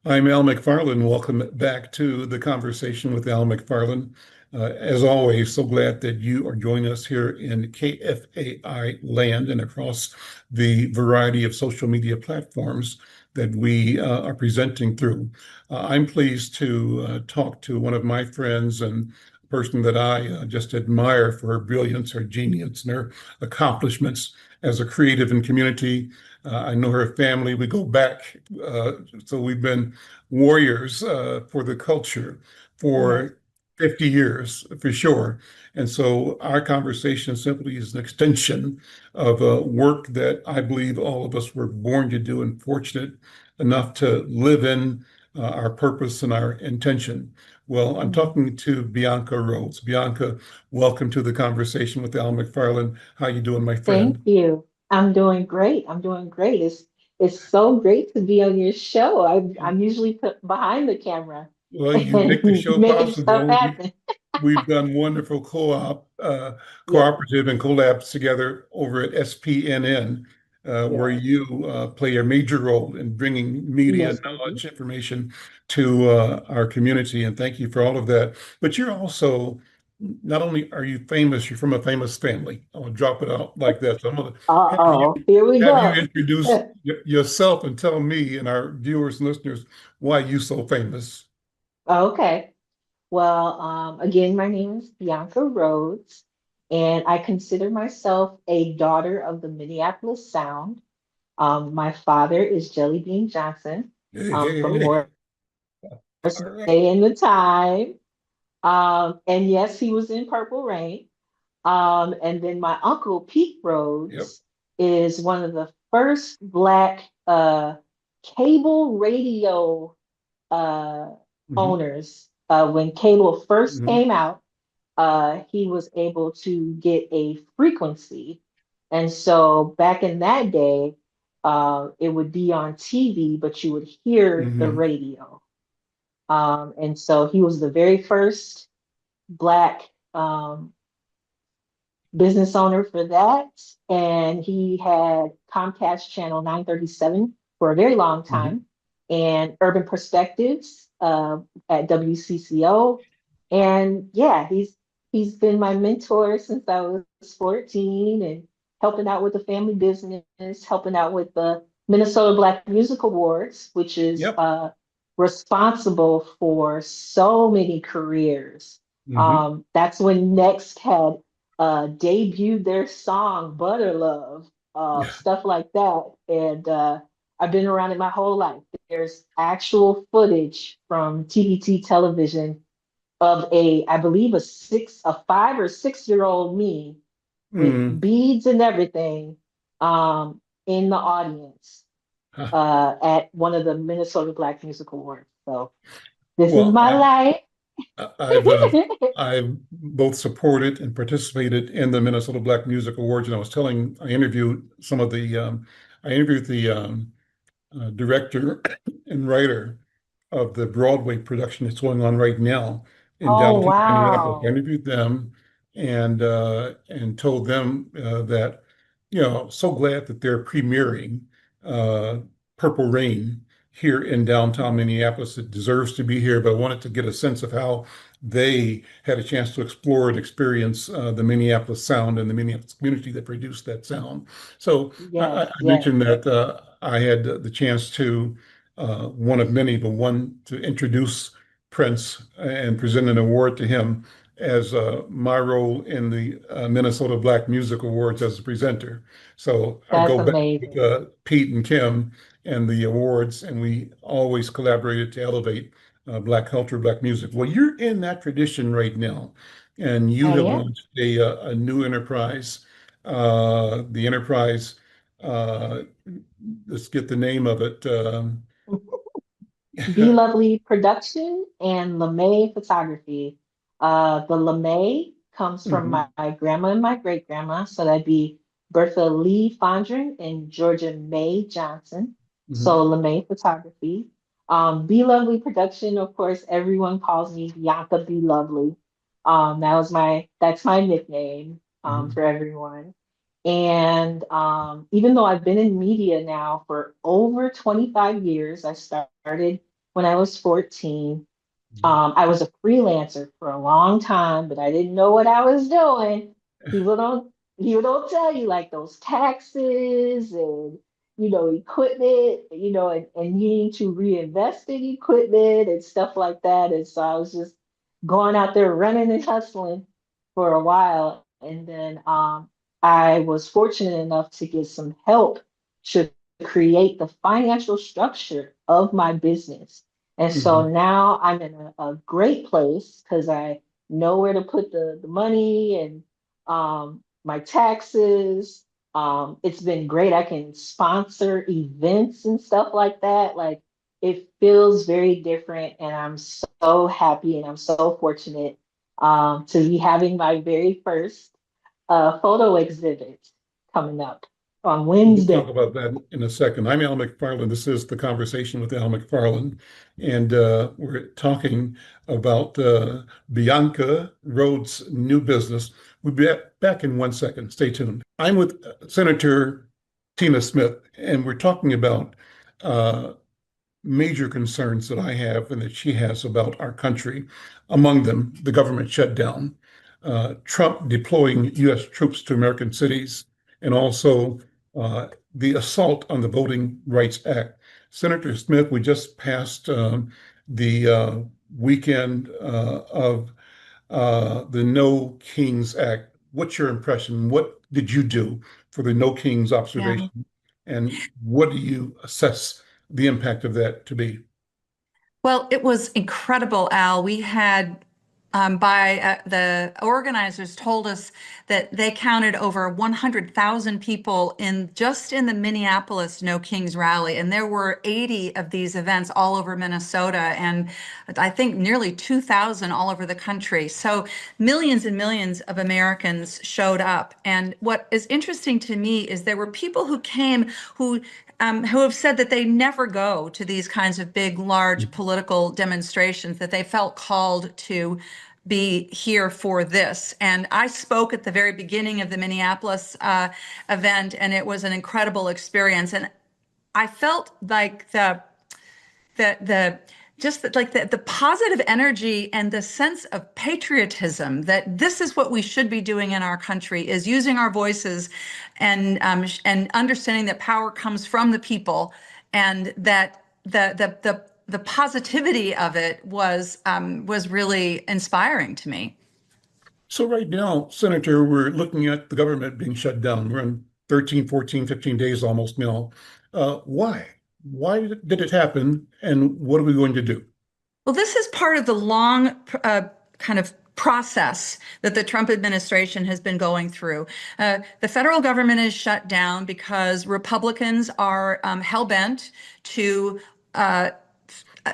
I'm Al McFarland. Welcome back to the conversation with Al McFarland. As always, so glad that you are joining us here in KFAI land and across the variety of social media platforms that we are presenting through. I'm pleased to talk to one of my friends and a person that I just admire for her brilliance, her genius, and her accomplishments as a creative and community. I know her family. We go back, so we've been warriors for the culture Yes. for 50 years for sure. And so our conversation simply is an extension of work that I believe all of us were born to do and fortunate enough to live in our purpose and our intention. Well, I'm Mhm. talking to Bianca Rhodes. Bianca, welcome to the conversation with Al McFarland. How you doing, my Thank friend? you. I'm doing great. I'm doing great. It's so great to be on your show. I'm usually put behind the camera Well, you make the and show making stuff possible. happen. We've done wonderful Yes. cooperative and collabs together over at SPNN, where Yes. you play a major role in bringing media Yes, we do. knowledge, information to our community. And thank you for all of that. But you're also, not only are you famous, you're from a famous family. I'll drop it out like that. So I'm going to Uh-oh. Here we have you go. introduce yourself and tell me and our viewers and listeners why you so famous. Okay. Well, again, my name is Bianca Rhodes, and I consider myself a daughter of the Minneapolis Sound. My father is Jelly Bean Johnson, Hey, hey, from hey. Morris All right. Day and the Time. And yes, he was in Purple Rain. And then my uncle, Pete Yep. Rhodes, is one of the first Black cable radio uh, Hmm. owners. When cable first Hmm. came out, he was able to get a frequency. And so back in that day, it would be on TV, but you would hear the Hmm. radio. And so he was the very first Black um, business owner for that. And he had Comcast Channel 937 for a very long Hmm. time and Urban Perspectives at WCCO. And yeah, he's been my mentor since I was 14 and helping out with the family business, helping out with the Minnesota Black Music Awards, which is Yep. responsible for so many careers. Hmm. That's when Next had debuted their song Butter Love, Yeah. stuff like that. And I've been around it my whole life. There's actual footage from TBT television of I believe a 5 or 6 year old me with Mm. beads and everything in the audience at one of the Minnesota Black Music Awards. So this is Well, my life. I've I've both supported and participated in the Minnesota Black Music Awards, and I interviewed some of the I interviewed the director and writer of the Broadway production that's going on right now in Oh, downtown Minneapolis. I wow. interviewed them and told them that, so glad that they're premiering uh, Purple Rain here in downtown Yes, Minneapolis. It deserves to be here, but I wanted to get a sense of how they had a chance to explore and experience the Minneapolis sound and the Minneapolis community that produced that sound. So I yes, yes. mentioned that I had the chance to, one of many, but one to introduce Prince and present an award to him as my role in the Minnesota Black Music Awards as a presenter. So I That's go back with amazing. Pete and Kim and the awards, and we always collaborated to elevate Black culture, Black music. Well, you're in that tradition right now, and you I have am. launched a new enterprise. The enterprise, uh, let's get the name of it. Be Lovely Production and LeMay Photography. The LeMay comes from Mhm. my grandma and my great grandma. So that'd be Bertha Lee Fondren and Georgia May Johnson. Mhm. So LeMay Photography. Be Lovely Production, of course, everyone calls me Bianca Be Lovely. That's my nickname Mhm. for everyone. And even though I've been in media now for over 25 years, I started when I was 14. Mhm. I was a freelancer for a long time, but I didn't know what I was doing. People don't people don't tell you like those taxes and equipment, and needing to reinvest in equipment and stuff like that. And so I was just going out there running and hustling for a while. And then I was fortunate enough to get some help to create the financial structure of my business. And so Mhm. now I'm in a great place because I know where to put the money and my taxes. It's been great. I can sponsor events and stuff like that. Like it feels very different, and I'm so happy and I'm so fortunate to be having my very first photo exhibit coming up on We'll talk Wednesday. about that in a second. I'm Al McFarland. This is the conversation with Al McFarland, and we're talking about Bianca Rhodes' new business. We'll be back in 1 second. Stay tuned. I'm with Senator Tina Smith, and we're talking about uh, major concerns that I have and that she has about our country. Among them, the government shutdown, Trump deploying U.S. troops to American cities, and also the assault on the Voting Rights Act. Senator Smith, we just passed the weekend of the No Kings Act. What's your impression? What did you do for the No Kings Yeah. observation? And what do you assess the impact of that to be? Well, it was incredible, Al. We had the organizers told us that they counted over 100,000 people in the Minneapolis No Kings rally, and there were 80 of these events all over Minnesota, and I think nearly 2,000 all over the country. So millions and millions of Americans showed up. And what is interesting to me is there were people who came who have said that they never go to these kinds of big, large political demonstrations, that they felt called to be here for this. And I spoke at the very beginning of the Minneapolis event, and it was an incredible experience. And I felt like the just like the positive energy and the sense of patriotism that this is what we should be doing in our country is using our voices and understanding that power comes from the people, and that the positivity of it was really inspiring to me. So right now, Senator, we're looking at the government being shut down. We're in 13, 14, 15 days almost now. Why? Why did it happen? And what are we going to do? Well, this is part of the long kind of process that the Trump administration has been going through. The federal government is shut down because Republicans are hell-bent to uh,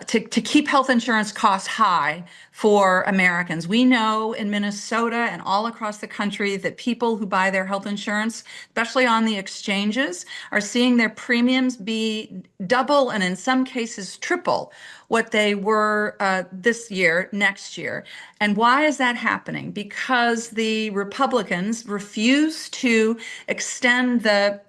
to keep health insurance costs high for Americans. We know in Minnesota and all across the country that people who buy their health insurance, especially on the exchanges, are seeing their premiums be double and in some cases triple what they were this year, next year. And why is that happening? Because the Republicans refuse to extend the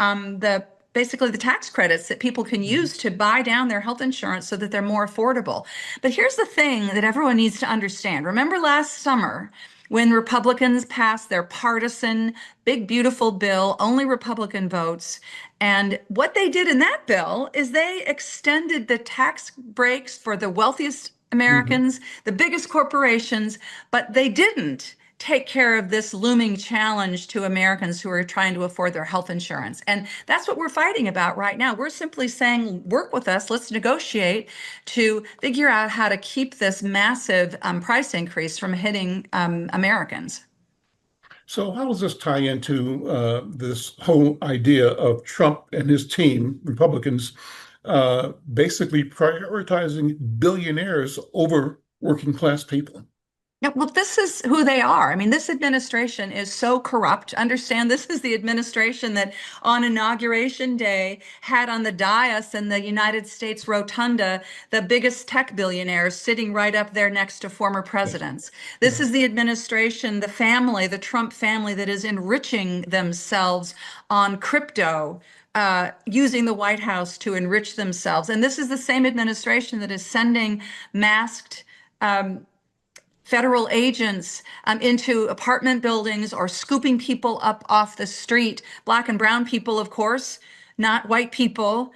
basically the tax credits that people can use to buy down their health insurance so that they're more affordable. But here's the thing that everyone needs to understand. Remember last summer when Republicans passed their partisan, big, beautiful bill, only Republican votes? And what they did in that bill is they extended the tax breaks for the wealthiest Mhm. Americans, the biggest corporations, but they didn't take care of this looming challenge to Americans who are trying to afford their health insurance. And that's what we're fighting about right now. We're simply saying, work with us, let's negotiate to figure out how to keep this massive price increase from hitting Americans. So how does this tie into this whole idea of Trump and his team, Republicans, basically prioritizing billionaires over working class people? Yeah, well, this is who they are. I mean, this administration is so corrupt. Understand, this is the administration that on Inauguration Day had on the dais in the United States Rotunda the biggest tech billionaires sitting right up there next to former Yes. presidents. This Yeah. is the administration, the family, the Trump family that is enriching themselves on crypto, using the White House to enrich themselves. And this is the same administration that is sending masked federal agents into apartment buildings or scooping people up off the street, black and brown people, of course, not white people,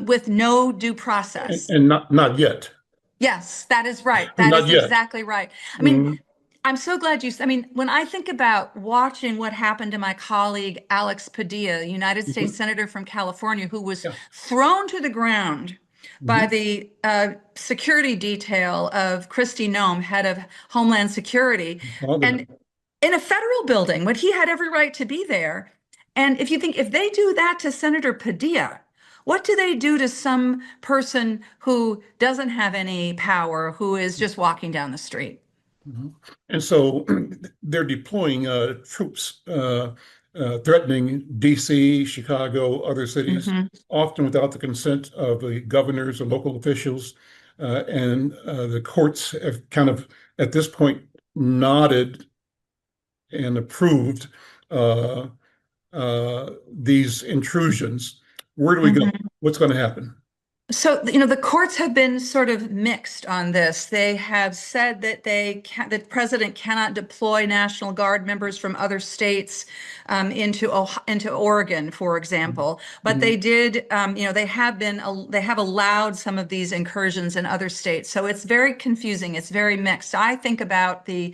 with no due process. And not yet. Yes, that is right. That Not is yet. exactly right. I mean, Mhm. I'm so glad I mean, when I think about watching what happened to my colleague, Alex Padilla, United States Mhm. Senator from California, who was Yeah. thrown to the ground by Mhm. the security detail of Kristi Noem, head of Homeland Security, All that. and in a federal building when he had every right to be there. And if you think, if they do that to Senator Padilla, what do they do to some person who doesn't have any power, who is just walking down the street? Mhm. And so they're deploying troops threatening DC, Chicago, other cities, Mhm. often without the consent of the governors or local officials. And the courts have kind of, at this point, nodded and approved uh, these intrusions. Where do we go? Mhm. What's going to happen? So, the courts have been sort of mixed on this. They have said that that the president cannot deploy National Guard members from other states into Oregon, for example. But Mhm. they did, they have allowed some of these incursions in other states. So it's very confusing. It's very mixed. I think about the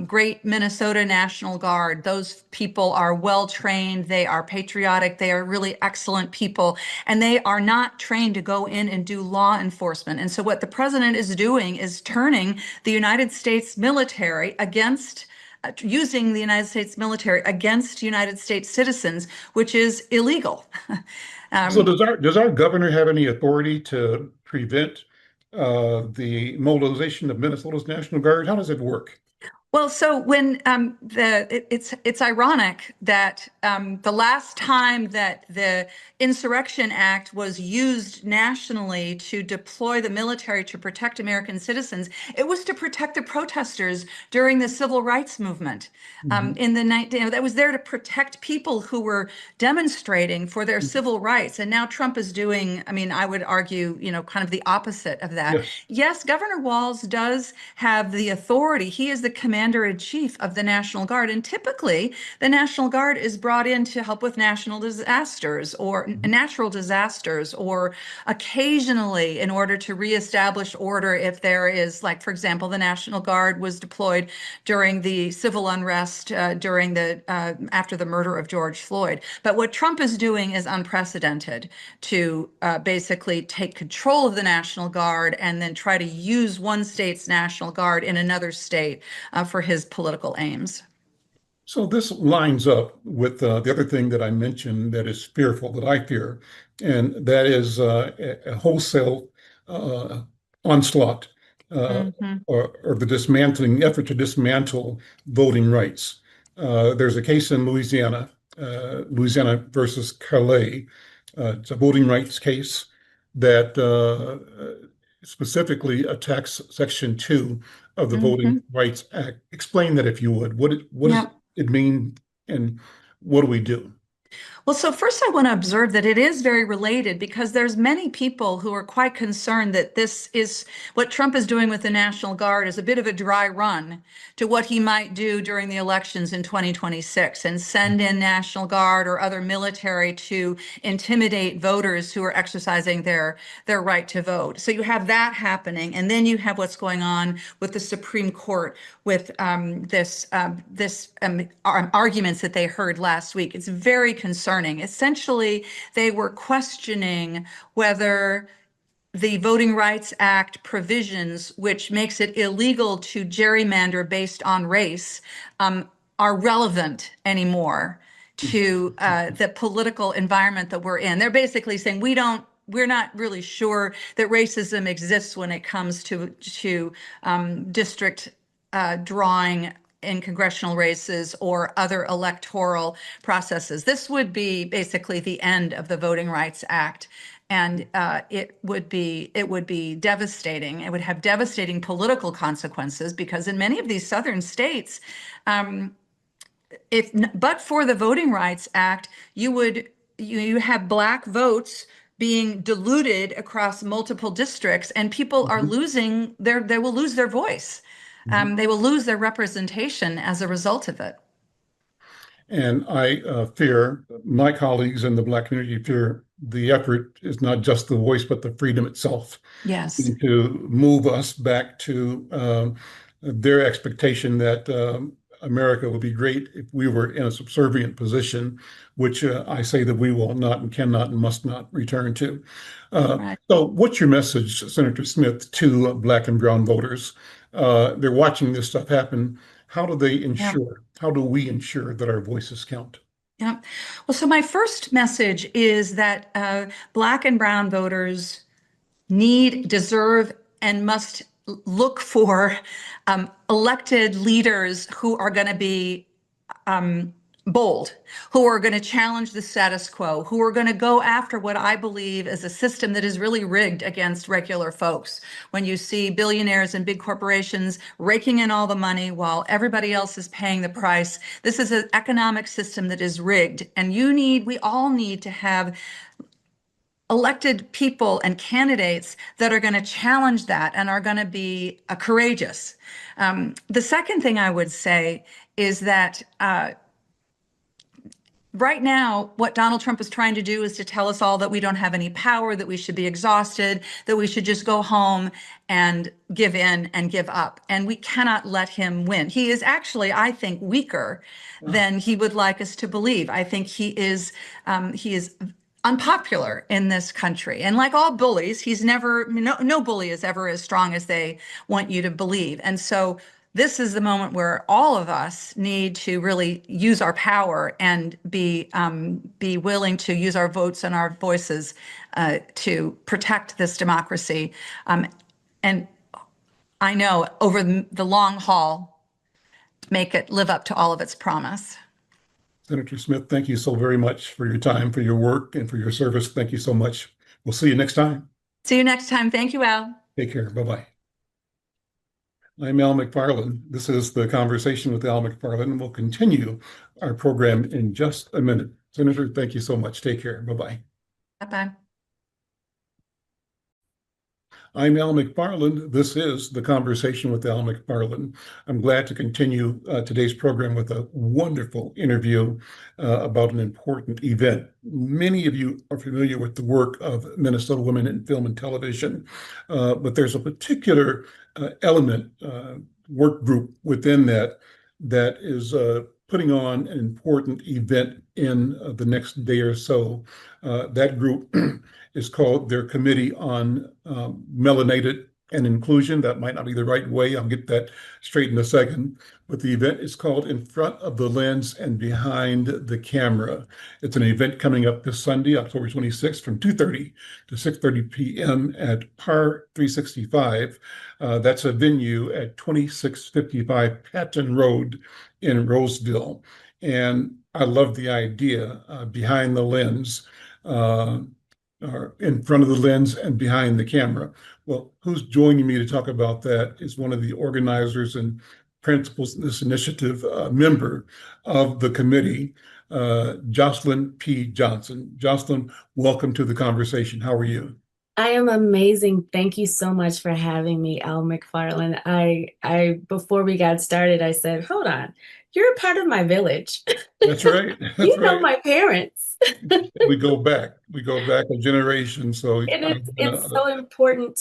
great Minnesota National Guard. Those people are well trained. They are patriotic. They are really excellent people, and they are not trained to go in and do law enforcement. And so what the president is doing is turning the United States military against using the United States military against United States citizens, which is illegal. So Um, does our governor have any authority to prevent the mobilization of Minnesota's National Guard? How does it work? Well, so when it's ironic that the last time that the Insurrection Act was used nationally to deploy the military to protect American citizens, it was to protect the protesters during the civil rights movement. Mhm. In the night, that was there to protect people who were demonstrating for their civil rights. And now Trump is doing, I mean, I would argue, kind of the opposite of that. Yes. Yes, Governor Walz does have the authority. He is the commander-in-chief of the National Guard. And typically, the National Guard is brought in to help with national disasters or natural disasters, or occasionally in order to reestablish order if there is, like, for example, the National Guard was deployed during the civil unrest during the after the murder of George Floyd. But what Trump is doing is unprecedented, to basically take control of the National Guard and then try to use one state's National Guard in another state for his political aims. So this lines up with the other thing that I mentioned that is fearful, that I fear, and that is a wholesale uh, onslaught uh, Hmm. or the dismantling effort to dismantle voting rights. There's a case in Louisiana, Louisiana versus Calais. It's a voting rights case that specifically attacks Section 2 of the Voting Hmm. Rights Act. Explain that if you would. What does Yeah. it mean, and what do we do? Well, so first I want to observe that it is very related, because there's many people who are quite concerned that this is what Trump is doing with the National Guard is a bit of a dry run to what he might do during the elections in 2026 and send in National Guard or other military to intimidate voters who are exercising their right to vote. So you have that happening, and then you have what's going on with the Supreme Court with this arguments that they heard last week. It's very concerning. Essentially, they were questioning whether the Voting Rights Act provisions, which makes it illegal to gerrymander based on race, are relevant anymore to the political environment that we're in. They're basically saying we're not really sure that racism exists when it comes to district drawing in congressional races or other electoral processes. This would be basically the end of the Voting Rights Act. And it would be devastating. It would have devastating political consequences, because in many of these southern states, but for the Voting Rights Act, you would you have Black votes being diluted across multiple districts, and people are losing they will lose their voice. They will lose their representation as a result of it. And I fear, my colleagues in the Black community fear the effort is not just the voice, but the freedom itself. Yes. To move us back to their expectation that America would be great if we were in a subservient position, which I say that we will not and cannot and must not return to. Right. So what's your message, Senator Smith, to Black and brown voters? They're watching this stuff happen. How do they ensure, how do we ensure that our voices count? Yeah. Well, so my first message is that Black and brown voters need, deserve, and must look for elected leaders who are going to be bold, who are going to challenge the status quo, who are going to go after what I believe is a system that is really rigged against regular folks. When you see billionaires and big corporations raking in all the money while everybody else is paying the price, this is an economic system that is rigged. And we all need to have elected people and candidates that are going to challenge that and are going to be courageous. The second thing I would say is that right now, what Donald Trump is trying to do is to tell us all that we don't have any power, that we should be exhausted, that we should just go home and give in and give up. And we cannot let him win. He is actually, I think, weaker than he would like us to believe. I think he is unpopular in this country. And like all bullies, no bully is ever as strong as they want you to believe. And so this is the moment where all of us need to really use our power and be willing to use our votes and our voices to protect this democracy. And I know over the long haul, make it live up to all of its promise. Senator Smith, thank you so very much for your time, for your work, and for your service. Thank you so much. We'll see you next time. See you next time. Thank you, Al. Take care. Bye-bye. I'm Al McFarland. This is The Conversation with Al McFarland, and we'll continue our program in just a minute. Senator, thank you so much. Take care. Bye-bye. Bye-bye. I'm Al McFarland. This is The Conversation with Al McFarland. I'm glad to continue today's program with a wonderful interview about an important event. Many of you are familiar with the work of Minnesota Women in Film and Television, but there's a particular element, work group within that is putting on an important event in the next day or so. That group is called their Committee on Melanated and Inclusion. That might not be the right way. I'll get that straight in a second. But the event is called In Front of the Lens and Behind the Camera. It's an event coming up this Sunday, October 26th, from 2:30 to 6:30 p.m. at Par 365. That's a venue at 2655 Patton Road in Roseville. And I love the idea behind the lens, or in front of the lens and behind the camera. Well, who's joining me to talk about that is one of the organizers and principals in this initiative, member of the committee, Jacelyn P. Johnson. Jacelyn, welcome to the conversation. How are you? I am amazing. Thank you so much for having me, Al McFarland. I before we got started, I said, hold on, you're a part of my village. That's right. That's You know right. my parents. We go back a generation. So And it's so important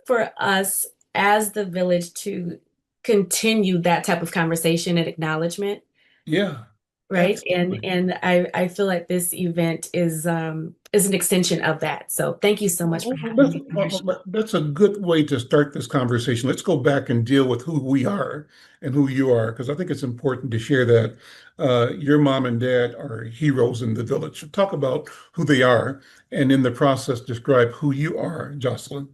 for us as the village to continue that type of conversation and acknowledgement. yeah. Right. Absolutely. And I feel like this event is an extension of that. So thank you so much for having me on your show. That's a good way to start this conversation. Let's go back and deal with who we are and who you are, because I think it's important to share that your mom and dad are heroes in the village. Talk about who they are, and in the process, describe who you are, Jacelyn.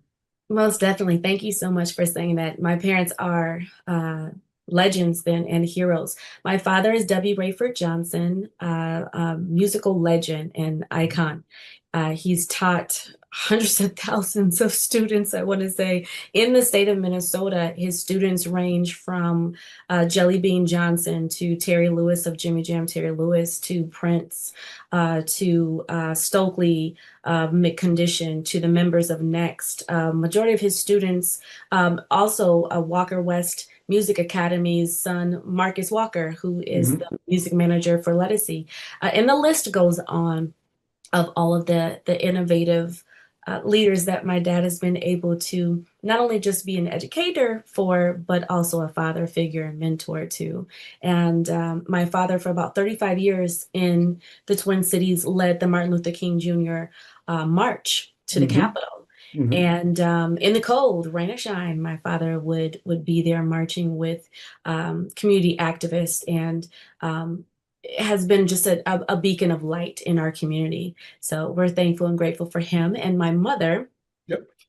Most definitely. Thank you so much for saying that. My parents are legends then and heroes. My father is W. Rayford Johnson, a musical legend and icon. He's taught hundreds of thousands of students, I want to say, in the state of Minnesota. His students range from Jelly Johnson to Terry Lewis of Jimmy Jam, Terry Lewis, to Prince, to Stokely, McCondition, to the members of Next. Majority of his students, also Walker West Music Academy's son, Marcus Walker, who is the music manager for Lettucey. And the list goes on of all of the innovative leaders that my dad has been able to not only just be an educator for, but also a father figure and mentor to. And my father, for about 35 years in the Twin Cities, led the Martin Luther King Jr. March to the Capitol. And in the cold, rain or shine, my father would be there marching with community activists, and has been just a beacon of light in our community. So we're thankful and grateful for him. And my mother,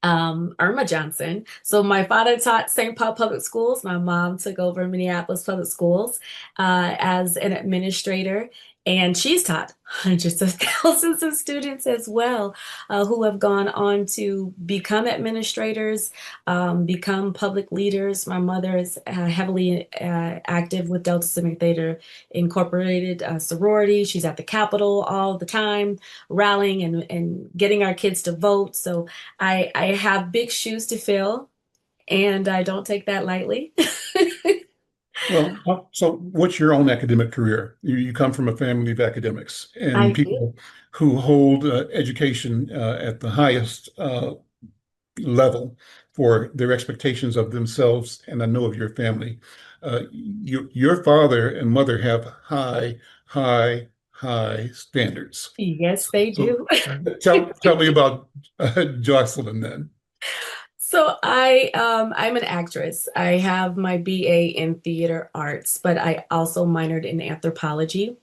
Irma Johnson. So my father taught St. Paul Public Schools. My mom took over Minneapolis Public Schools as an administrator. And she's taught hundreds of thousands of students as well, who have gone on to become administrators, become public leaders. My mother is heavily active with Delta Sigma Theta Incorporated sorority. She's at the Capitol all the time, rallying and getting our kids to vote. So I have big shoes to fill, and I don't take that lightly. Well, so what's your own academic career? You come from a family of academics and people who hold education at the highest level for their expectations of themselves, and I know of your family. Your father and mother have high, high, high standards. Yes, they do. Tell me about Jacelyn then. So I'm an actress. I have my BA in theater arts, but I also minored in anthropology.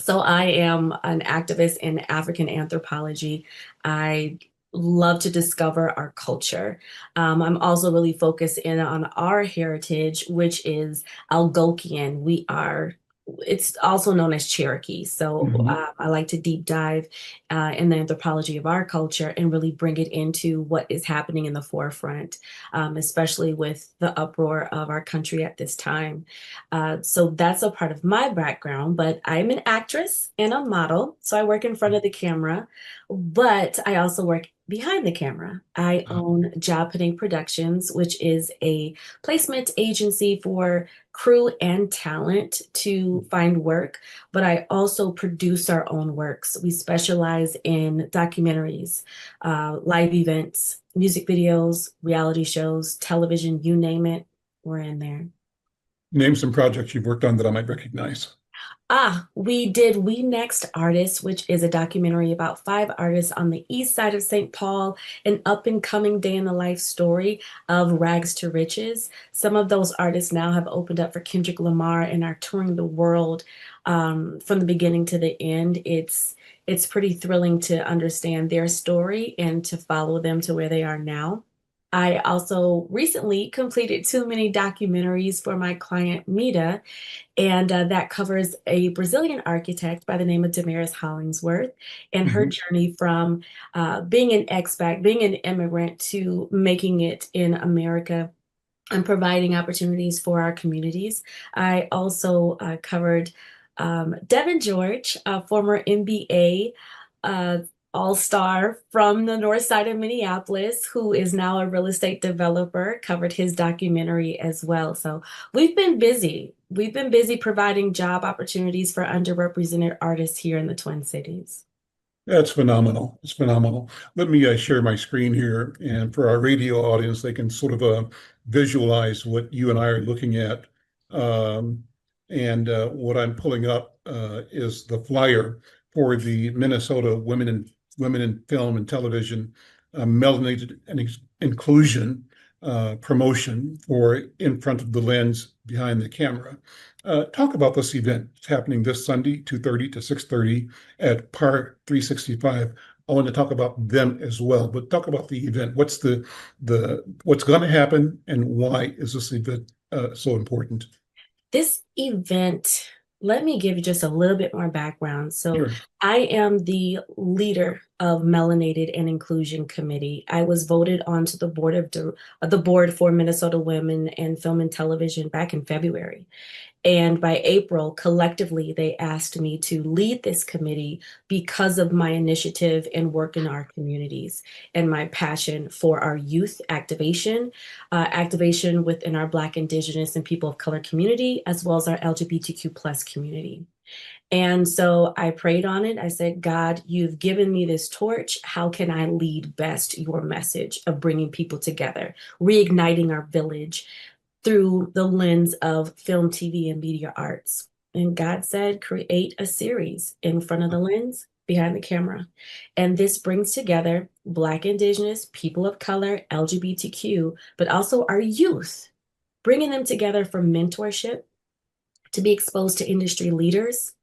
So I am an activist in African anthropology. I love to discover our culture. I'm also really focused in on our heritage, which is Algonquian. It's also known as Cherokee. So I like to deep dive in the anthropology of our culture and really bring it into what is happening in the forefront, especially with the uproar of our country at this time. So that's a part of my background, but I'm an actress and a model. So I work in front of the camera, but I also work behind the camera. I own Job Putting Productions, which is a placement agency for crew and talent to find work, but I also produce our own works. We specialize in documentaries, live events, music videos, reality shows, television, you name it, we're in there. Name some projects you've worked on that I might recognize. We did We Next Artists, which is a documentary about 5 artists on the east side of St. Paul, an up and coming day in the life story of rags to riches. Some of those artists now have opened up for Kendrick Lamar and are touring the world from the beginning to the end. It's pretty thrilling to understand their story and to follow them to where they are now. I also recently completed 2 mini documentaries for my client Mita, and that covers a Brazilian architect by the name of Damaris Hollingsworth and her journey from being an expat, being an immigrant, to making it in America and providing opportunities for our communities. I also covered Devin George, a former NBA all-star from the north side of Minneapolis, who is now a real estate developer, covered his documentary as well. So we've been busy. We've been busy providing job opportunities for underrepresented artists here in the Twin Cities. That's phenomenal. It's phenomenal. Let me share my screen here, and for our radio audience, they can sort of visualize what you and I are looking at. And what I'm pulling up is the flyer for the Minnesota Women in Film and Television Melanated and Inclusion promotion for In Front of the Lens, Behind the Camera. Talk about this event. It's happening this Sunday, 2:30 to 6:30 at Par 365. I want to talk about them as well, but talk about the event. What's what's going to happen, and why is this event so important? This event, let me give you just a little bit more background. So Sure. I am the leader of Melanated and Inclusion Committee. I was voted onto the board for Minnesota Women in Film and Television back in February. And by April, collectively, they asked me to lead this committee because of my initiative and work in our communities and my passion for our youth activation, activation within our Black, Indigenous, and people of color community, as well as our LGBTQ plus community. And so I prayed on it. I said, God, you've given me this torch. How can I lead best your message of bringing people together, reigniting our village through the lens of film, TV, and media arts? And God said, create a series in front of the lens, behind the camera. And this brings together Black, Indigenous, people of color, LGBTQ, but also our youth, bringing them together for mentorship, to be exposed to industry leaders,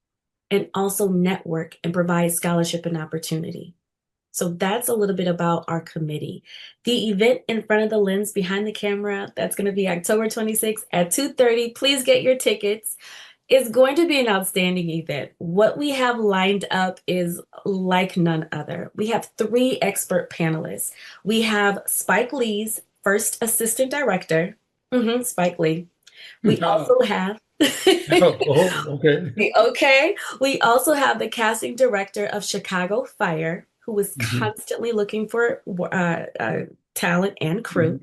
and also network and provide scholarship and opportunity. So that's a little bit about our committee. The event in front of the lens, behind the camera, that's going to be October 26th at 2:30. Please get your tickets. It's going to be an outstanding event. What we have lined up is like none other. We have 3 expert panelists. We have Spike Lee's first assistant director, Spike Lee. We also have Okay. Okay. We also have the casting director of Chicago Fire, who was constantly looking for talent and crew.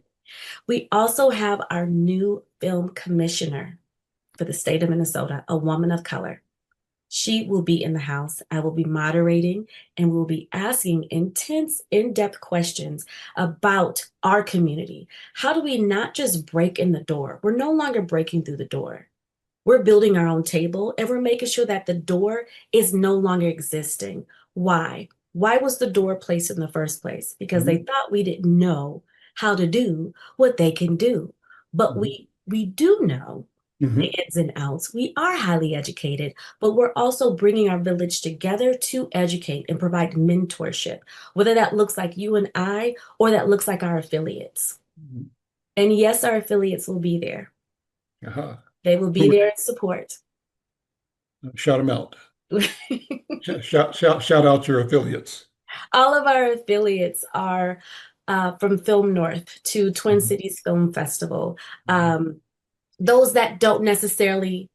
We also have our new film commissioner for the state of Minnesota, a woman of color. She will be in the house. I will be moderating, and we'll be asking intense, in-depth questions about our community. How do we not just break in the door? We're no longer breaking through the door. We're building our own table, and we're making sure that the door is no longer existing. Why? Why was the door placed in the first place? Because they thought we didn't know how to do what they can do. But we do know the ins and outs. We are highly educated, but we're also bringing our village together to educate and provide mentorship, whether that looks like you and I, or that looks like our affiliates. And yes, our affiliates will be there. They will be there in support. Shout them out. Shout out your affiliates. All of our affiliates are from Film North to Twin Cities Film Festival. Those that don't necessarily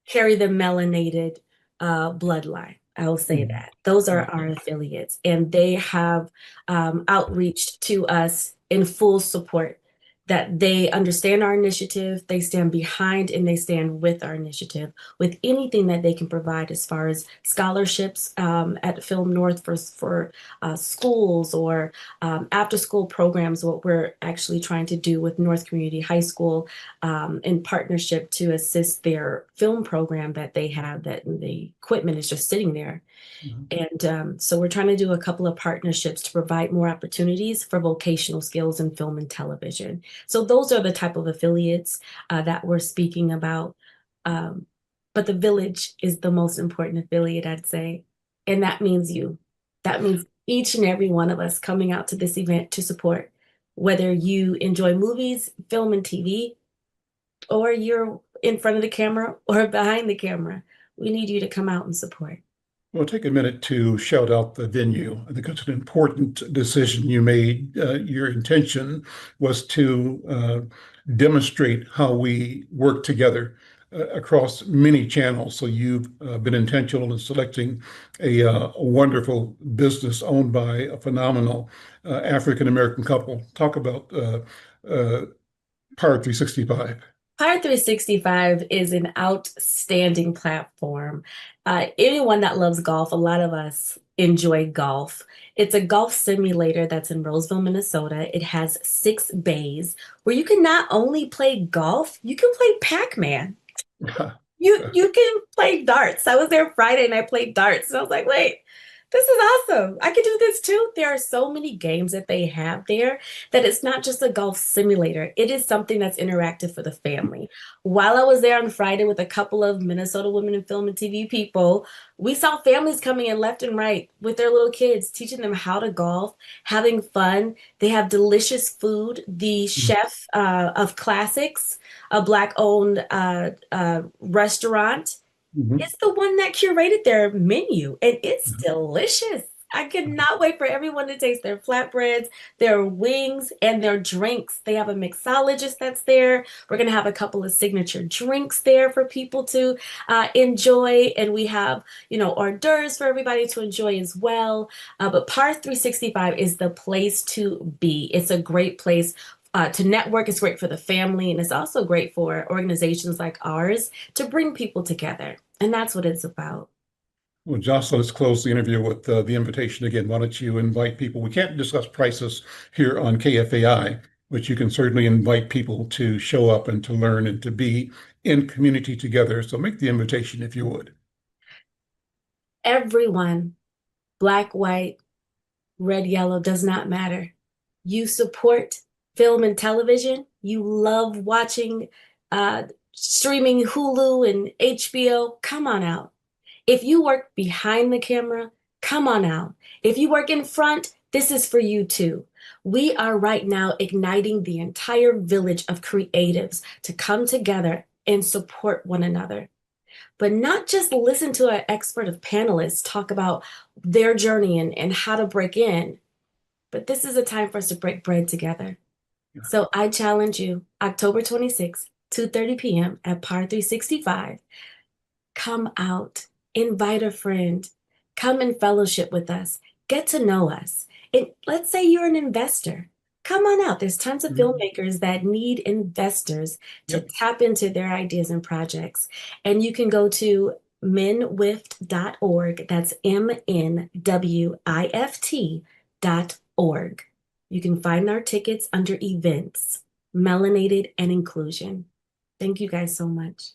carry the melanated bloodline, I will say that. Those are our affiliates, and they have outreached to us in full support, that they understand our initiative, they stand behind and they stand with our initiative with anything that they can provide as far as scholarships at Film North for schools, or after school programs, what we're actually trying to do with North Community High School in partnership to assist their film program that they have, that the equipment is just sitting there. And so we're trying to do a couple of partnerships to provide more opportunities for vocational skills in film and television. So those are the type of affiliates that we're speaking about. But the village is the most important affiliate, I'd say. And that means you. That means each and every one of us coming out to this event to support, whether you enjoy movies, film, and TV, or you're in front of the camera or behind the camera. We need you to come out and support. Well, take a minute to shout out the venue. I think it's an important decision you made. Your intention was to demonstrate how we work together across many channels. So you've been intentional in selecting a wonderful business owned by a phenomenal African-American couple. Talk about Power 365. Power 365 is an outstanding platform. Anyone that loves golf, a lot of us enjoy golf. It's a golf simulator that's in Roseville, Minnesota. It has 6 bays where you can not only play golf, you can play Pac-Man. You can play darts. I was there Friday and I played darts. And I was like, wait, this is awesome. I can do this too. There are so many games that they have there that it's not just a golf simulator. It is something that's interactive for the family. While I was there on Friday with a couple of Minnesota Women in Film and TV people, we saw families coming in left and right with their little kids, teaching them how to golf, having fun. They have delicious food. The chef of Classics, a Black-owned restaurant, it's the one that curated their menu, and it's delicious. I cannot wait for everyone to taste their flatbreads, their wings, and their drinks. They have a mixologist that's there. We're going to have a couple of signature drinks there for people to enjoy. And we have, hors d'oeuvres for everybody to enjoy as well. But Par 365 is the place to be. It's a great place to network. It's great for the family, and it's also great for organizations like ours to bring people together. And that's what it's about. Well, Jocelyn, let's close the interview with the invitation again. Why don't you invite people? We can't discuss prices here on KFAI, but you can certainly invite people to show up and to learn and to be in community together. So make the invitation if you would. Everyone, black, white, red, yellow, does not matter. You support film and television. You love watching streaming Hulu and HBO. Come on out. If you work behind the camera, come on out. If you work in front, this is for you too. We are right now igniting the entire village of creatives to come together and support one another. But not just listen to an expert of panelists talk about their journey and how to break in, but this is a time for us to break bread together. Yeah. So I challenge you, October 26th, 2:30 p.m. at Par 365, come out. Invite a friend, come and fellowship with us, get to know us. And let's say you're an investor. Come on out. There's tons of filmmakers that need investors to tap into their ideas and projects. And you can go to MNWIFT.org. That's MNWIFT.org. You can find our tickets under events, melanated and inclusion. Thank you guys so much.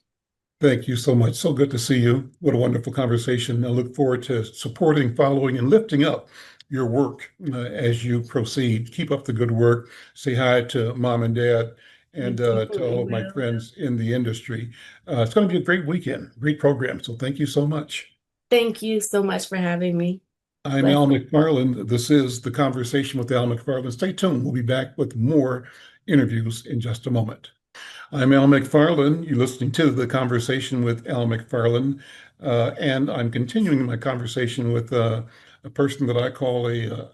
Thank you so much. So good to see you. What a wonderful conversation. I look forward to supporting, following, and lifting up your work as you proceed. Keep up the good work. Say hi to mom and dad and to all of my friends in the industry. It's going to be a great weekend, great program. So thank you so much. Thank you so much for having me. I'm Al McFarland. This is The Conversation with Al McFarland. Stay tuned. We'll be back with more interviews in just a moment. I'm Al McFarland. You're listening to The Conversation with Al McFarland, and I'm continuing my conversation with a person that I call a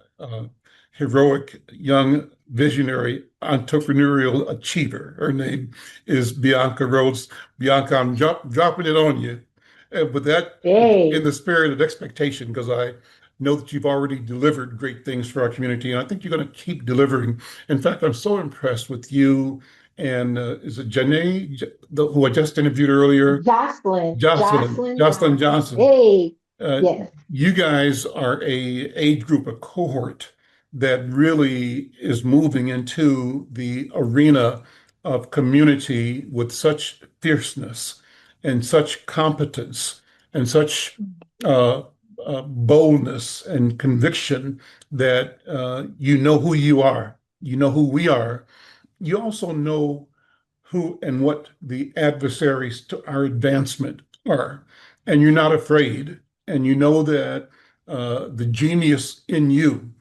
heroic, young, visionary, entrepreneurial achiever. Her name is Bianca Rhodes. Bianca, I'm dropping it on you, but that in the spirit of expectation, because I know that you've already delivered great things for our community, and I think you're going to keep delivering. In fact, I'm so impressed with you. And is it Janae, who I just interviewed earlier? Jacelyn Johnson. Hey, yes. You guys are a age group, a cohort that really is moving into the arena of community with such fierceness and such competence and such boldness and conviction that you know who you are, you know who we are. You also know who and what the adversaries to our advancement are, and you're not afraid. And you know that the genius in you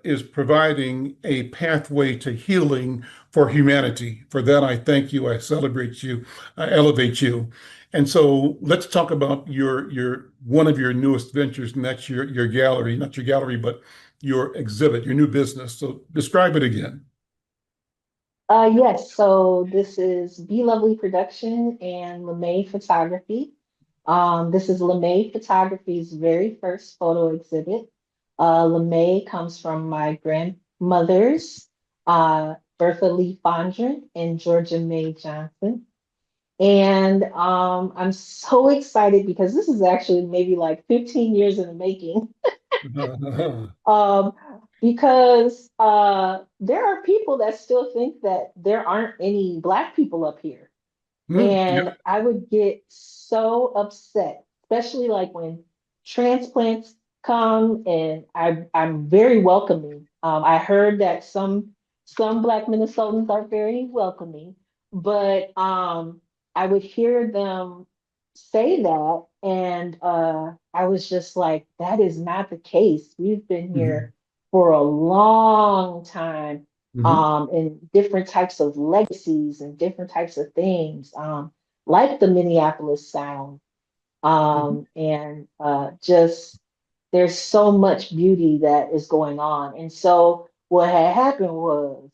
is providing a pathway to healing for humanity. For that, I thank you. I celebrate you. I elevate you. And so let's talk about your one of your newest ventures, and that's your gallery, not your gallery, but your exhibit, your new business. So describe it again. Yes, so this is Be Lovely Production and LeMay Photography. This is LeMay Photography's very first photo exhibit. LeMay comes from my grandmothers, Bertha Lee Fondren and Georgia May Johnson. And I'm so excited because this is actually maybe like 15 years in the making. Because there are people that still think that there aren't any Black people up here. And I would get so upset, especially like when transplants come, and I'm very welcoming. I heard that some Black Minnesotans are very welcoming, but I would hear them say that, and I was just like, that is not the case. We've been here for a long time, and different types of legacies and different types of things, like the Minneapolis Sound, and just there's so much beauty that is going on. And so what had happened was,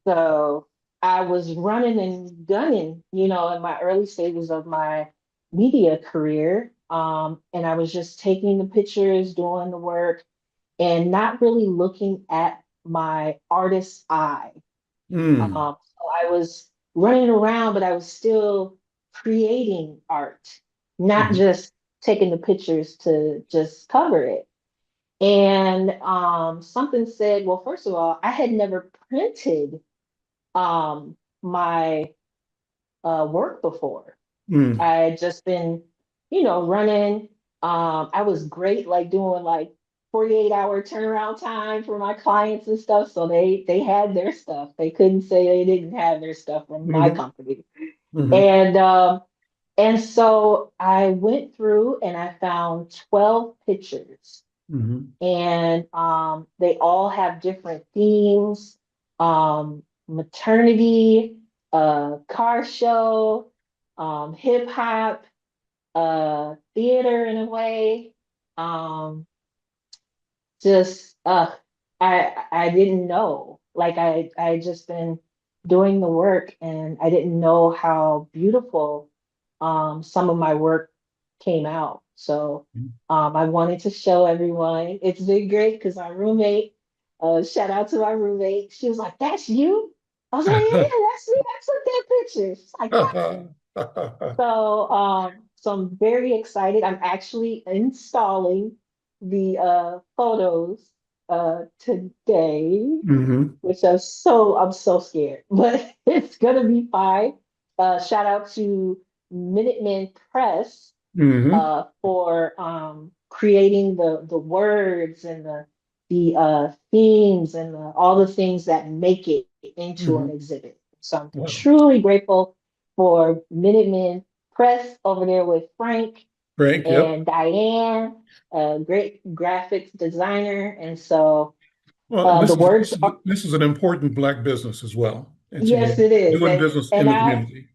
so I was running and gunning, you know, in my early stages of my media career. And I was just taking the pictures, doing the work, and not really looking at my artist's eye. Mm, So I was running around, but I was still creating art, not mhm, just taking the pictures to just cover it. And something said, well, first of all, I had never printed my work before. mm, I had just been, you know, running. I was great, like doing like 48-hour turnaround time for my clients and stuff. So they had their stuff. They couldn't say they didn't have their stuff from my mhm, company. mhm, And um, and so I went through and I found 12 pictures, mhm, and they all have different themes, maternity, car show, hip hop, theater in a way. Um, just I didn't know. Like I just been doing the work and I didn't know how beautiful some of my work came out. So I wanted to show everyone. It's been great because my roommate, shout out to my roommate, she was like, "That's you?" I was like, "Yeah, that's me. I took that picture." She's like, so I'm very excited. I'm actually installing the photos today, mhm, which I'm so scared, but it's gonna be fine. Shout out to Minutemen Press mhm, for creating the words and the themes and all the things that make it into an mhm. exhibit. So I'm Wow. truly grateful for Minutemen Press over there with Frank Frank, yep. and Diane, a great graphics designer. And so Well, and the words are, this is an important Black business as well. And so you're yes, it is. doing business And in the I, community.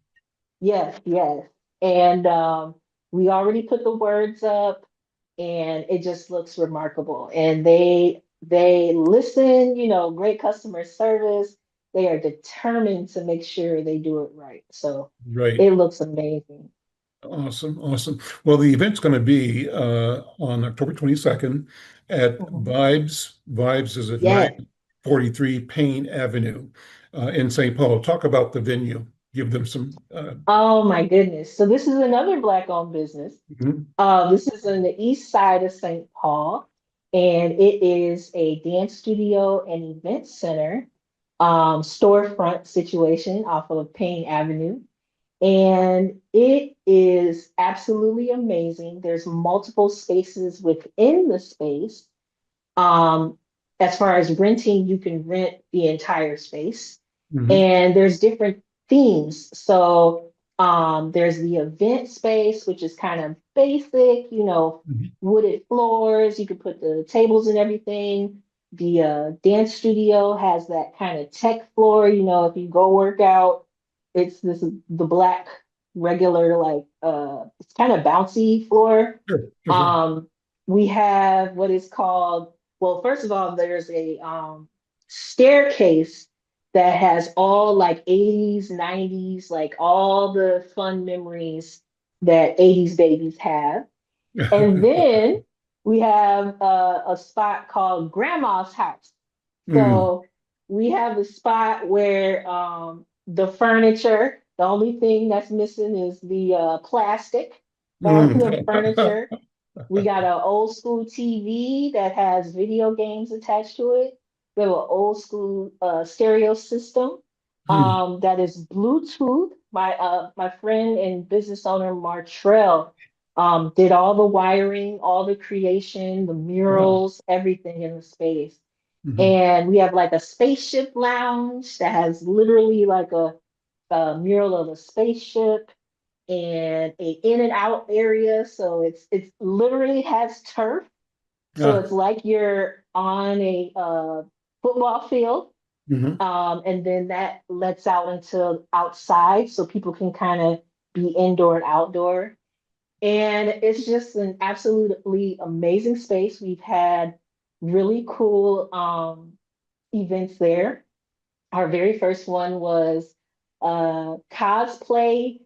yes, yes. And we already put the words up and it just looks remarkable. And they listen, you know, great customer service. They are determined to make sure they do it right. So Right. it looks amazing. Awesome. Awesome. Well, the event's going to be on October 22nd at Mhm. Vibes. Vibes is at Yes. 943 Payne Avenue in St. Paul. Talk about the venue. Give them some. Oh my goodness. So this is another Black owned business. Mhm, This is on the east side of St. Paul, and it is a dance studio and event center, storefront situation off of Payne Avenue. And it is absolutely amazing. There's multiple spaces within the space. Um, as far as renting, you can rent the entire space mhm, and there's different themes. So there's the event space, which is kind of basic, you know, mhm. wooded floors. You can put the tables and everything. The dance studio has that kind of tech floor. You know, if you go work out, it's this the black regular like it's kind of bouncy floor. Sure, sure, sure. Um, we have what is called, well, first of all, there's a staircase that has all like 80s, 90s, like all the fun memories that 80s babies have. And then we have a spot called Grandma's House. Mm. So we have a spot where the furniture, the only thing that's missing is the plastic on Mm. the furniture. We got an old school TV that has video games attached to it. We have an old school stereo system Mm. that is Bluetooth. My friend and business owner Martrell did all the wiring, all the creation, the Wow. murals, everything in the space. Mhm. And we have like a spaceship lounge that has literally like a mural of a spaceship and a in and out area. So it's literally has turf. So Ah, it's like you're on a football field. mhm. And then that lets out into outside so people can kind of be indoor and outdoor. And it's just an absolutely amazing space. We've had really cool events there. Our very first one was cosplay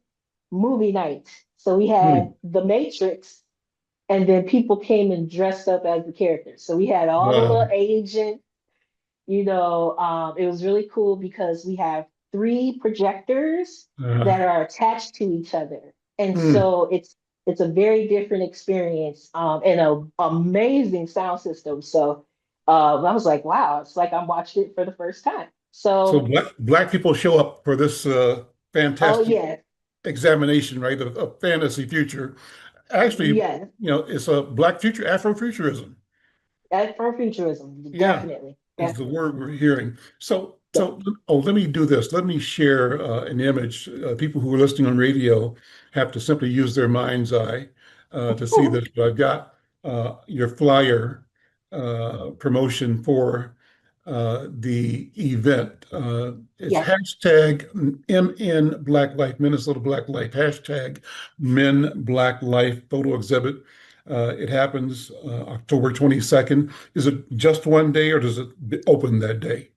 movie night. So we Hmm. had The Matrix, and then people came and dressed up as the characters. So we had all the little Wow. agents, it was really cool because we have three projectors Uh, that are attached to each other. And hmm. so it's a very different experience, and an amazing sound system. So I was like, wow, it's like I'm watching it for the first time. So So, black people show up for this oh fantastic yes, examination, right, of fantasy future. Actually, yes, it's a black future, Afrofuturism. Afrofuturism, Yeah, definitely, is the definitely. word we're hearing. Yeah. Let me do this. Let me share an image. People who are listening on radio have to simply use their mind's eye to see this. But I've got your flyer promotion for the event. It's Yes. hashtag MN Black Life, Minnesota Black Life, hashtag Men Black Life photo exhibit. It happens October 22nd. Is it just one day or does it open that day?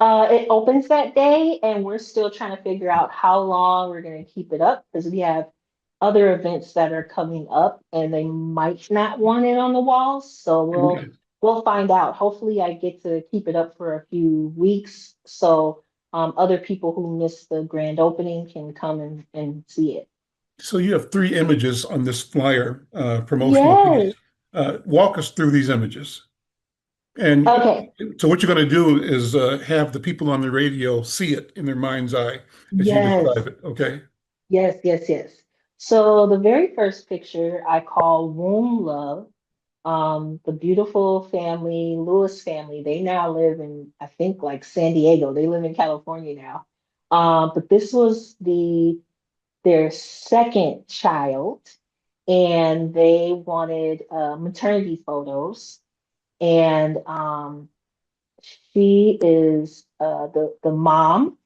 It opens that day, and we're still trying to figure out how long we're going to keep it up because we have other events that are coming up, and they might not want it on the walls. So Okay. we'll find out. Hopefully, I get to keep it up for a few weeks, so other people who missed the grand opening can come and see it. So you have three images on this flyer promotional piece. Yes. Walk us through these images. And Okay. so what you're going to do is have the people on the radio see it in their mind's eye as you Yes. describe it. Okay. Yes. Yes. Yes. So the very first picture I call Womb Love. The beautiful family, Lewis family, they now live in, I think, like San Diego. They live in California now. But this was their second child, and they wanted maternity photos. And she is the mom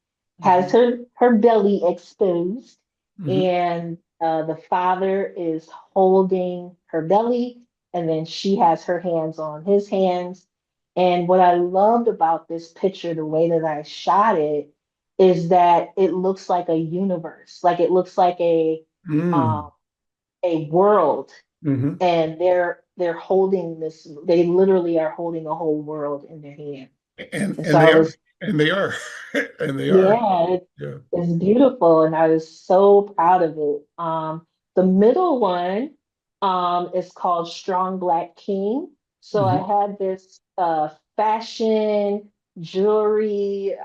has Hmm. her belly exposed, Hmm. and the father is holding her belly, and then she has her hands on his hands. And what I loved about this picture, the way that I shot it, is that it looks like a universe, like it looks like Mm. a world, Hmm. and they're holding this. They literally are holding a whole world in their hand. And And so I they are, was, and they are, and they are. yeah, Yeah. it's beautiful, and I was so proud of it. The middle one is called Strong Black King. So I Hmm. had this fashion, jewelry.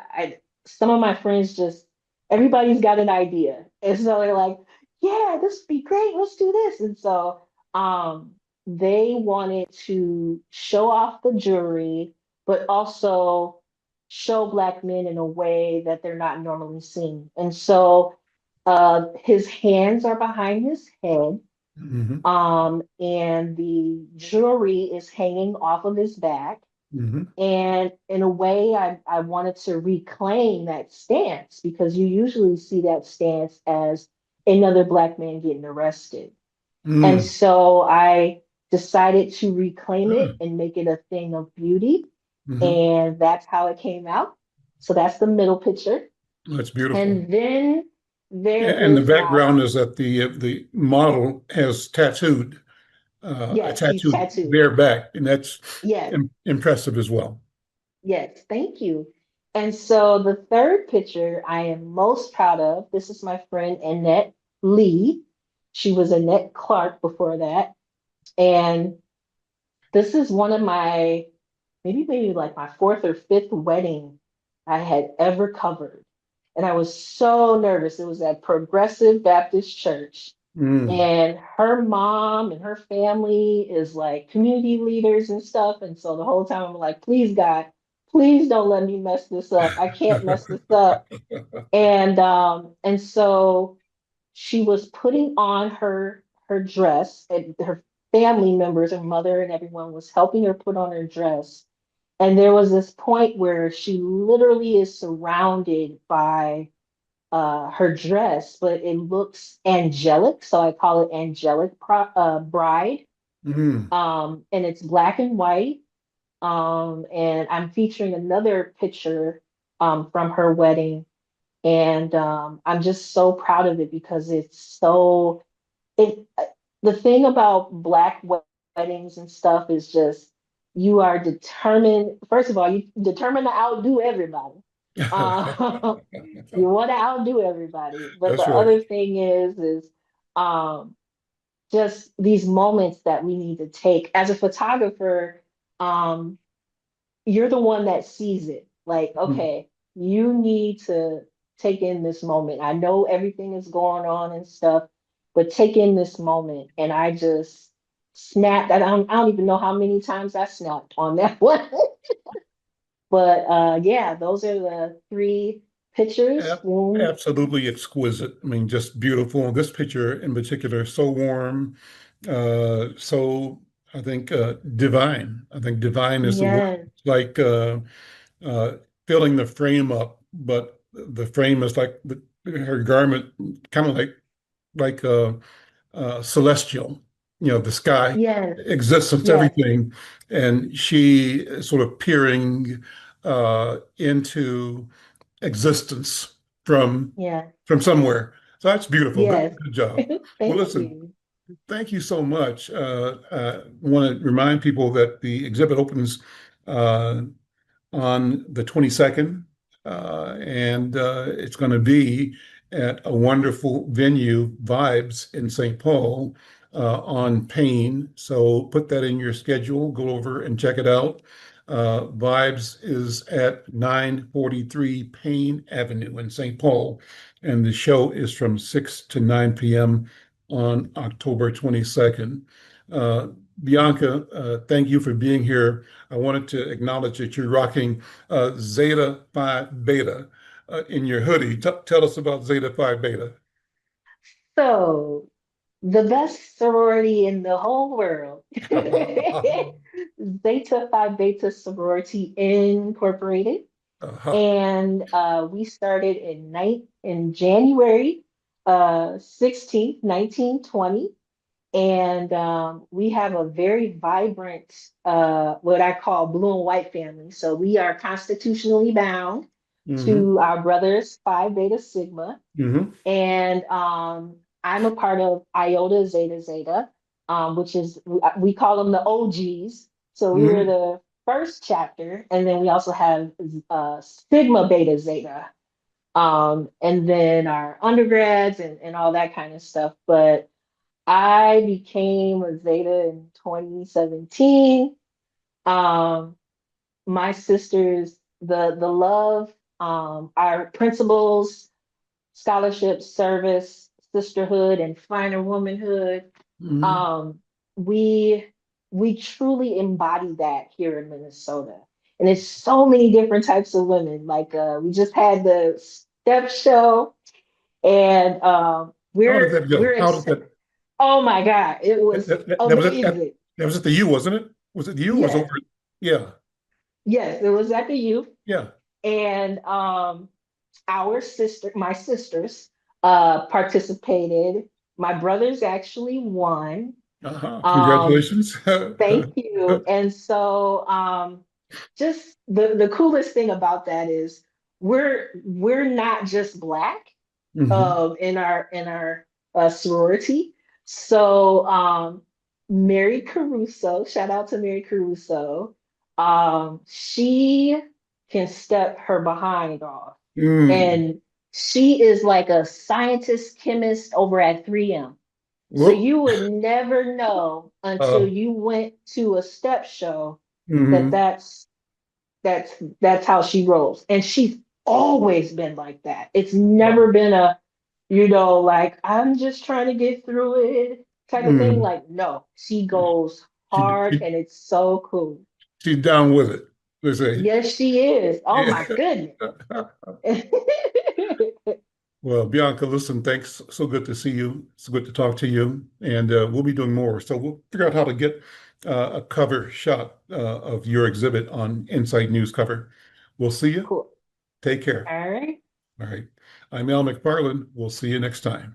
Some of my friends just, everybody's got an idea. And so they're like, yeah, this would be great. Let's do this. And so um, they wanted to show off the jewelry, but also show Black men in a way that they're not normally seen. And so his hands are behind his head, Hmm. and the jewelry is hanging off of his back. Hmm. And in a way, I wanted to reclaim that stance because you usually see that stance as another Black man getting arrested. And Mm. so I decided to reclaim it and make it a thing of beauty. Hmm. And that's how it came out. So that's the middle picture. That's beautiful. And then there And the is my, background is that the model has a yes, he's tattooed tattooed. bare back, and that's Yes, impressive as well. yes, thank you. And so the third picture I am most proud of, this is my friend Annette Lee. She was Annette Clark before that. And this is one of my, maybe like my fourth or fifth wedding I had ever covered. And I was so nervous. It was at Progressive Baptist Church. Mm. And her mom and her family is like community leaders and stuff. And so the whole time I'm like, please, God, please don't let me mess this up. I can't mess this up. And so she was putting on her dress, and her family members, her mother and everyone was helping her put on her dress. And there was this point where she literally is surrounded by her dress, but it looks angelic. So I call it Angelic Bride. Mm. And it's black and white. And I'm featuring another picture from her wedding. And I'm just so proud of it because it's so it the thing about weddings and stuff is just you are determined. First of all, you determined to outdo everybody. Uh, you want to outdo everybody, but the That's right. other thing is um, just these moments that we need to take as a photographer. Um, you're the one that sees it. Like, Mm. okay, you need to take in this moment. I know everything is going on and stuff, but take in this moment. And I just snapped. I don't even know how many times I snapped on that one. But yeah, those are the three pictures. Boom. Absolutely exquisite. I mean, just beautiful. This picture in particular, so warm, so I think divine. I think divine is the word. Yes, Like uh, filling the frame up, but the frame is like her garment, kind of like celestial. You know, the sky, yes, existence, yes, everything, and she is sort of peering into existence from yes, from somewhere. So that's beautiful. Good, yes. good job. Well, Thank listen, you. thank you so much. I want to remind people that the exhibit opens uh, on the 22nd, and it's going to be at a wonderful venue, Vibes in St. Paul, on Payne. So put that in your schedule. Go over and check it out. Vibes is at 943 Payne Avenue in St. Paul, and the show is from 6 to 9 p.m. on October 22nd. Uh, Bianca, thank you for being here. I wanted to acknowledge that you're rocking Zeta Phi Beta in your hoodie. Tell us about Zeta Phi Beta. So, the best sorority in the whole world. Zeta Phi Beta Sorority Incorporated. Uh-huh. And we started in January 16th, 1920. And we have a very vibrant, what I call blue and white family. So we are constitutionally bound Hmm. to our brothers, Phi Beta Sigma. Hmm. And I'm a part of Iota Zeta Zeta, which is, we call them the OGs. So we were Hmm. the first chapter. And then we also have Sigma Beta Zeta, and then our undergrads and all that kind of stuff. But I became a Zeta in 2017. Um, my sisters, the love, our principles, scholarship, service, sisterhood, and finer womanhood. Hmm. Um, we we truly embody that here in Minnesota. And it's so many different types of women. Like we just had the step show, and How did that go? we're How did that? oh my God, it That, was that was it. amazing. That was at the U, wasn't it? Was it the U? Or was it Yes, over? Yeah. yes, it was at the youth. Yeah. And my sisters participated. My brothers actually won. Uh-huh. Um, Congratulations. thank you. And so just the coolest thing about that is we're not just black Hmm. in our sorority. So Mary Caruso, shout out to Mary Caruso. She can step her behind off. Mm. And she is like a scientist chemist over at 3M. So Whoop. you would never know until Uh, you went to a step show that hmm. that's how she rolls. And she's always been like that. It's Wow. never been a, like, I'm just trying to get through it type of thing. Mm. Like, no, she goes She, hard she, and it's so cool. she's down with it. Let's say. Yes, she is. Oh Yeah. my goodness. Well, Bianca, listen, thanks. So good to see you. It's good to talk to you. And we'll be doing more. So we'll figure out how to get a cover shot of your exhibit on Insight News Cover. We'll see you. Cool. Take care. All right. All right. I'm Al McFarland. We'll see you next time.